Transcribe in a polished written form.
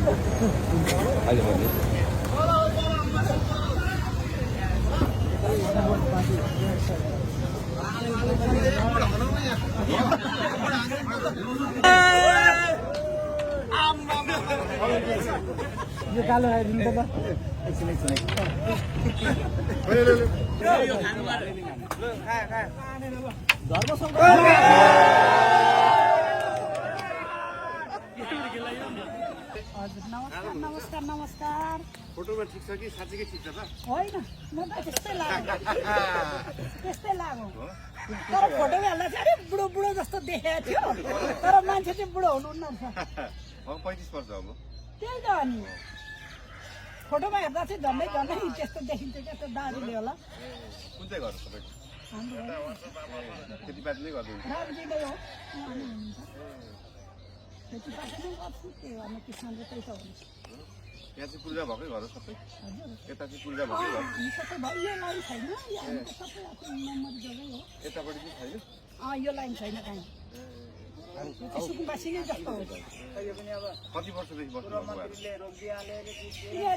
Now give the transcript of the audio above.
अहिले भन्ने यो कालो आइदिनु त एकछिन नमस्कार नमस्कार नमस्कार फोटोमा ठिक छ कि साँच्चीकै ठिक छ त होइन म त त्यस्तै लाग्यो त्यस्तै लाग्यो तर फोटोमा हेर्दा चाहिँ अलिक बुढो बुढो जस्तो देखेको थियो तर मान्छे चाहिँ बुढो हुनुहुन्न रहेछ 35 वर्ष अब त्यही त हो नि फोटोमा हेर्दा चाहिँ झन्डै झन्डै त्यस्तो देखिन्छ क्या त्यो दाजुले होला कुन चाहिँ घर तपाईँ खेतीपाती नै गर्नुहुन्छ रामजीले हो खेतीपाती नै गर्छु त्यही हो अनि किसानले त्यही त हुन्छ यहाँ चाहिँ पूजा भएकै घर हो सबै हजुर यता चाहिँ पूजा भएकै घर हामी सबै भयो यो लाइन छैन यो हामी त सबै नम्बर जग्गै हो यतापट्टि चाहिँ छैन यो लाइन छैन कहीँ सुकुम्बासी नै जस्तो हो कति वर्षदेखि बस्नुभएको